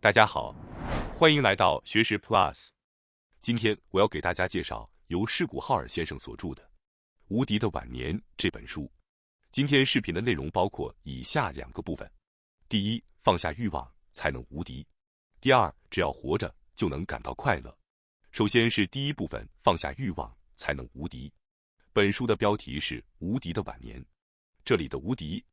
大家好，欢迎来到学识 Plus。今天我要给大家介绍由释古浩尔先生所著的《无敌的晚年》这本书。今天视频的内容包括以下2个部分：第一，放下欲望才能无敌；第二，只要活着就能感到快乐。首先是第一部分，放下欲望才能无敌。本书的标题是《无敌的晚年》，这里的无敌，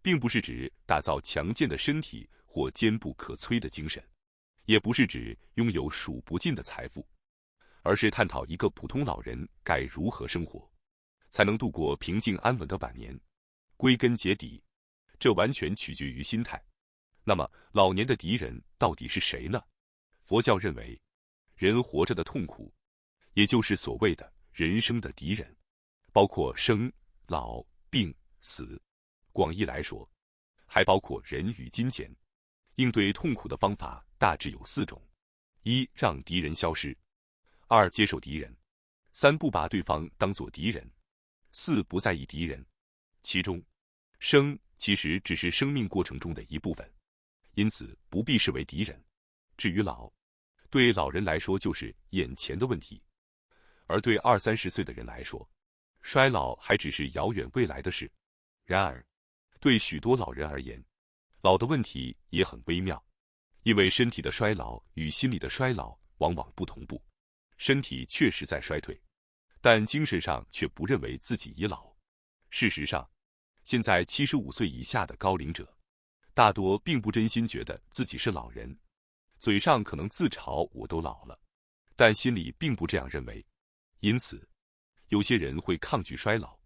并不是指打造强健的身体或坚不可摧的精神，也不是指拥有数不尽的财富，而是探讨一个普通老人该如何生活，才能度过平静安稳的晚年。归根结底，这完全取决于心态。那么，老年的敌人到底是谁呢？佛教认为，人活着的痛苦，也就是所谓的人生的敌人，包括生、老、病、死。广义来说，还包括人与金钱。应对痛苦的方法大致有4种：一、让敌人消失；二、接受敌人；三、不把对方当作敌人；四、不在意敌人。其中，生其实只是生命过程中的一部分，因此不必视为敌人。至于老，对老人来说就是眼前的问题，而对20-30岁的人来说，衰老还只是遥远未来的事。然而，对许多老人而言，老的问题也很微妙，因为身体的衰老与心理的衰老往往不同步。身体确实在衰退，但精神上却不认为自己已老。事实上，现在75岁以下的高龄者，大多并不真心觉得自己是老人，嘴上可能自嘲我都老了，但心里并不这样认为。因此，有些人会抗拒衰老，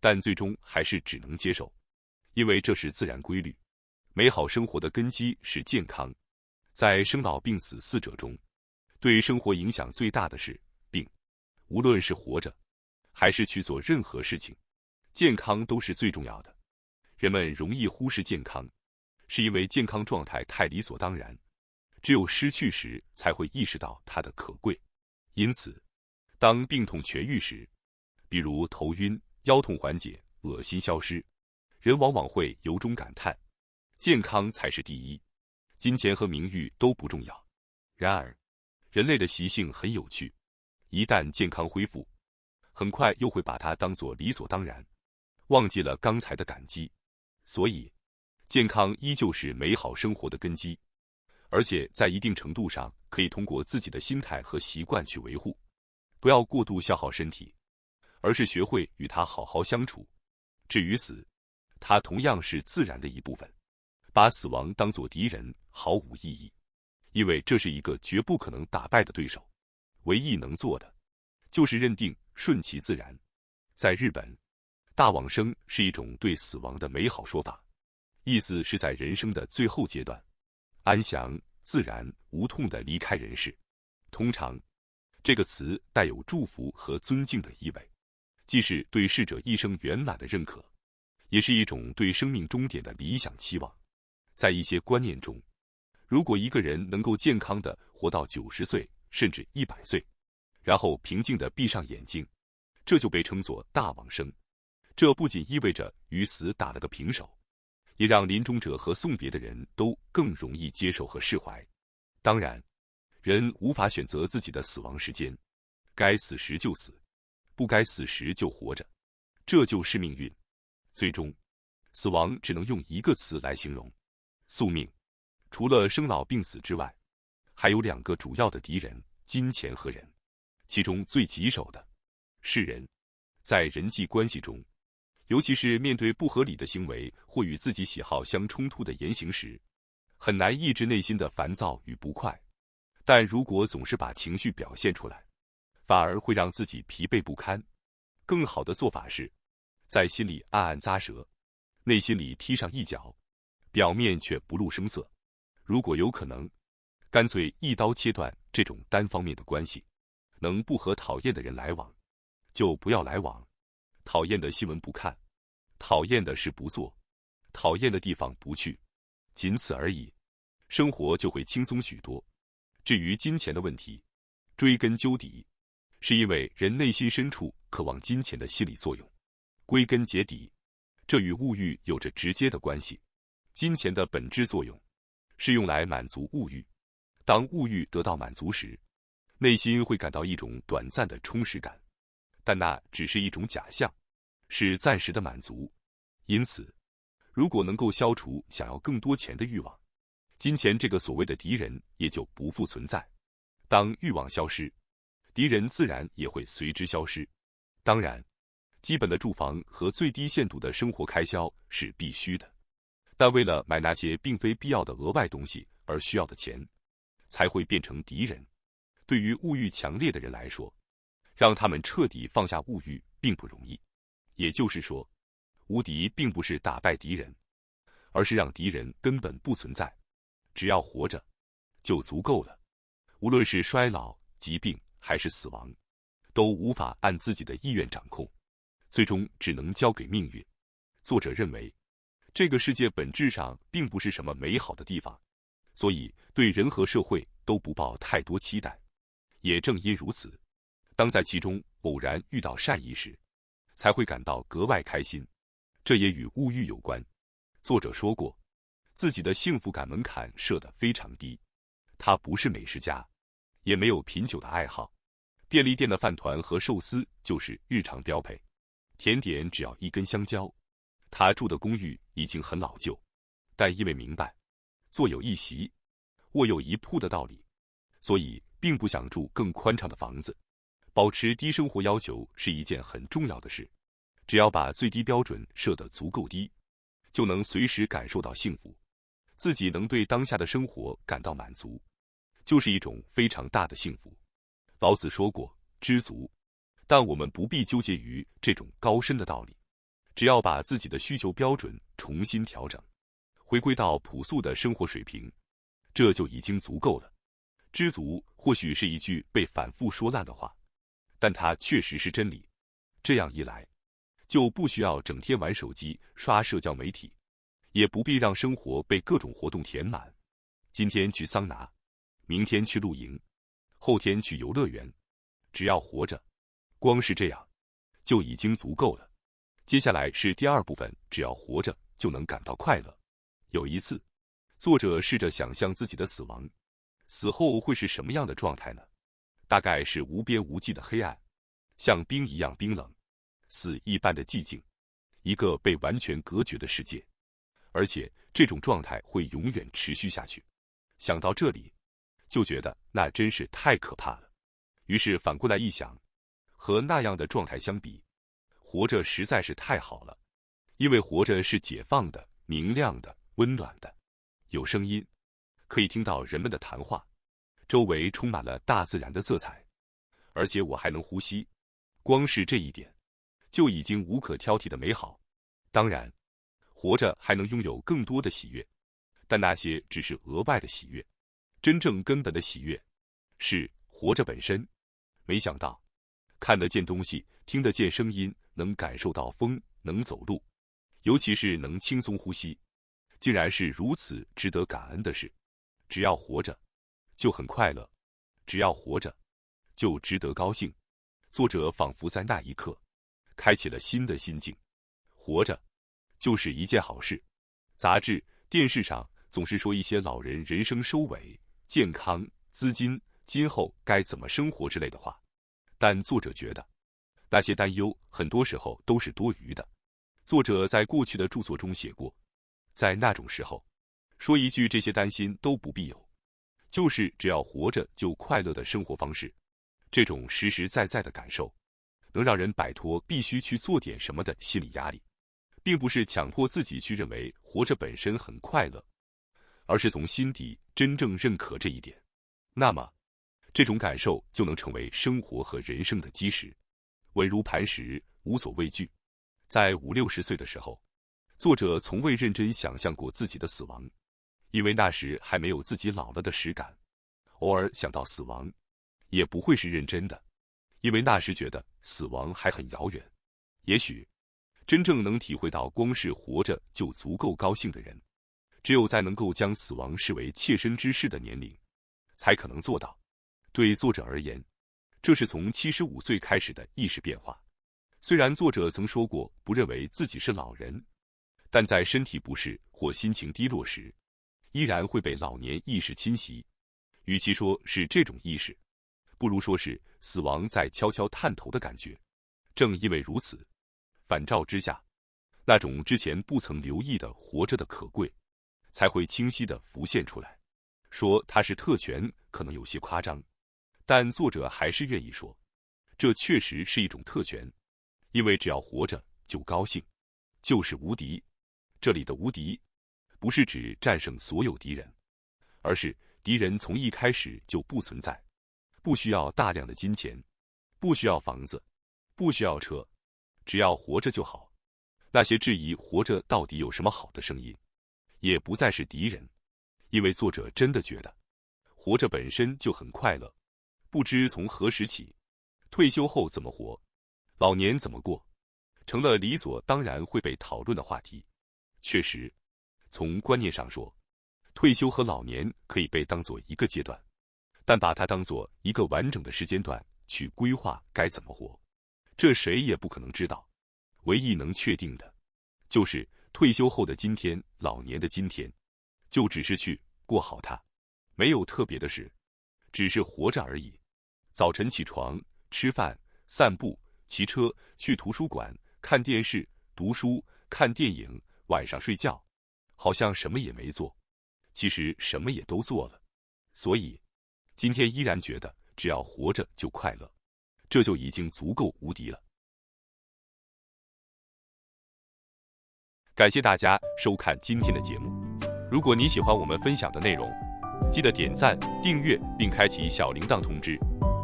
但最终还是只能接受，因为这是自然规律。美好生活的根基是健康，在生老病死4者中，对生活影响最大的是病。无论是活着，还是去做任何事情，健康都是最重要的。人们容易忽视健康，是因为健康状态太理所当然，只有失去时才会意识到它的可贵。因此，当病痛痊愈时，比如头晕、腰痛缓解、恶心消失，人往往会由衷感叹，健康才是第一，金钱和名誉都不重要。然而，人类的习性很有趣，一旦健康恢复，很快又会把它当作理所当然，忘记了刚才的感激。所以，健康依旧是美好生活的根基，而且在一定程度上可以通过自己的心态和习惯去维护。不要过度消耗身体，而是学会与它好好相处。至于死，它同样是自然的一部分。把死亡当作敌人毫无意义，因为这是一个绝不可能打败的对手。唯一能做的，就是认定顺其自然。在日本，大往生是一种对死亡的美好说法，意思是在人生的最后阶段，安详、自然、无痛地离开人世。通常，这个词带有祝福和尊敬的意味，既是对逝者一生圆满的认可，也是一种对生命终点的理想期望。在一些观念中，如果一个人能够健康地活到90岁甚至100岁，然后平静地闭上眼睛，这就被称作大往生。这不仅意味着与死打了个平手，也让临终者和送别的人都更容易接受和释怀。当然，人无法选择自己的死亡时间，该死时就死，不该死时就活着，这就是命运。最终，死亡只能用一个词来形容：宿命。除了生老病死之外，还有2个主要的敌人，金钱和人。其中最棘手的是人。在人际关系中，尤其是面对不合理的行为或与自己喜好相冲突的言行时，很难抑制内心的烦躁与不快。但如果总是把情绪表现出来，反而会让自己疲惫不堪。更好的做法是，在心里暗暗咂舌，内心里踢上一脚，表面却不露声色。如果有可能，干脆一刀切断这种单方面的关系。能不和讨厌的人来往，就不要来往。讨厌的新闻不看，讨厌的事不做，讨厌的地方不去，仅此而已，生活就会轻松许多。至于金钱的问题，追根究底，是因为人内心深处渴望金钱的心理作用。归根结底，这与物欲有着直接的关系。金钱的本质作用是用来满足物欲，当物欲得到满足时，内心会感到一种短暂的充实感，但那只是一种假象，是暂时的满足。因此，如果能够消除想要更多钱的欲望，金钱这个所谓的敌人也就不复存在。当欲望消失，敌人自然也会随之消失。当然，基本的住房和最低限度的生活开销是必须的，但为了买那些并非必要的额外东西而需要的钱，才会变成敌人。对于物欲强烈的人来说，让他们彻底放下物欲并不容易。也就是说，无敌并不是打败敌人，而是让敌人根本不存在。只要活着，就足够了。无论是衰老、疾病还是死亡，都无法按自己的意愿掌控，最终只能交给命运。作者认为，这个世界本质上并不是什么美好的地方，所以对人和社会都不抱太多期待。也正因如此，当在其中偶然遇到善意时，才会感到格外开心。这也与物欲有关。作者说过，自己的幸福感门槛设得非常低。他不是美食家，也没有品酒的爱好，便利店的饭团和寿司就是日常标配，甜点只要一根香蕉。他住的公寓已经很老旧，但因为明白坐有一席，卧有一铺的道理，所以并不想住更宽敞的房子。保持低生活要求是一件很重要的事，只要把最低标准设得足够低，就能随时感受到幸福，自己能对当下的生活感到满足，就是一种非常大的幸福。老子说过，知足，但我们不必纠结于这种高深的道理，只要把自己的需求标准重新调整，回归到朴素的生活水平，这就已经足够了。知足或许是一句被反复说烂的话，但它确实是真理。这样一来，就不需要整天玩手机、刷社交媒体，也不必让生活被各种活动填满。今天去桑拿，明天去露营，后天去游乐园，只要活着，光是这样就已经足够了。接下来是第二部分，只要活着就能感到快乐。有一次，作者试着想象自己的死亡，死后会是什么样的状态呢？大概是无边无际的黑暗，像冰一样冰冷，死一般的寂静，一个被完全隔绝的世界，而且这种状态会永远持续下去。想到这里，就觉得那真是太可怕了。于是反过来一想，和那样的状态相比，活着实在是太好了。因为活着是解放的、明亮的、温暖的，有声音，可以听到人们的谈话，周围充满了大自然的色彩，而且我还能呼吸。光是这一点，就已经无可挑剔的美好。当然，活着还能拥有更多的喜悦，但那些只是额外的喜悦。真正根本的喜悦，是活着本身。没想到，看得见东西，听得见声音，能感受到风，能走路，尤其是能轻松呼吸，竟然是如此值得感恩的事。只要活着，就很快乐；只要活着，就值得高兴。作者仿佛在那一刻，开启了新的心境。活着，就是一件好事。杂志、电视上总是说一些老人人生收尾、健康、资金、今后该怎么生活之类的话，但作者觉得，那些担忧很多时候都是多余的。作者在过去的著作中写过，在那种时候，说一句这些担心都不必有，就是只要活着就快乐的生活方式。这种实实在在的感受，能让人摆脱必须去做点什么的心理压力，并不是强迫自己去认为活着本身很快乐，而是从心底真正认可这一点。那么，这种感受就能成为生活和人生的基石，稳如磐石，无所畏惧。在50、60岁的时候，作者从未认真想象过自己的死亡，因为那时还没有自己老了的实感。偶尔想到死亡，也不会是认真的，因为那时觉得死亡还很遥远。也许，真正能体会到光是活着就足够高兴的人，只有在能够将死亡视为切身之事的年龄，才可能做到。对作者而言，这是从75岁开始的意识变化。虽然作者曾说过不认为自己是老人，但在身体不适或心情低落时，依然会被老年意识侵袭。与其说是这种意识，不如说是死亡在悄悄探头的感觉。正因为如此，反照之下，那种之前不曾留意的活着的可贵，才会清晰地浮现出来。说它是特权可能有些夸张，但作者还是愿意说，这确实是一种特权，因为只要活着就高兴，就是无敌。这里的无敌，不是指战胜所有敌人，而是敌人从一开始就不存在，不需要大量的金钱，不需要房子，不需要车，只要活着就好。那些质疑活着到底有什么好的声音，也不再是敌人，因为作者真的觉得，活着本身就很快乐。不知从何时起，退休后怎么活，老年怎么过，成了理所当然会被讨论的话题。确实，从观念上说，退休和老年可以被当作一个阶段，但把它当作一个完整的时间段去规划该怎么活，这谁也不可能知道。唯一能确定的，就是退休后的今天，老年的今天，就只是去过好它，没有特别的事，只是活着而已。早晨起床、吃饭、散步、骑车、去图书馆、看电视、读书、看电影，晚上睡觉，好像什么也没做，其实什么也都做了。所以，今天依然觉得只要活着就快乐，这就已经足够无敌了。感谢大家收看今天的节目。如果你喜欢我们分享的内容，记得点赞、订阅并开启小铃铛通知，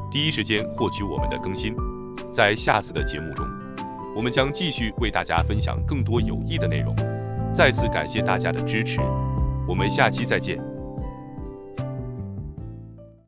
第一时间获取我们的更新。在下次的节目中，我们将继续为大家分享更多有益的内容。再次感谢大家的支持，我们下期再见。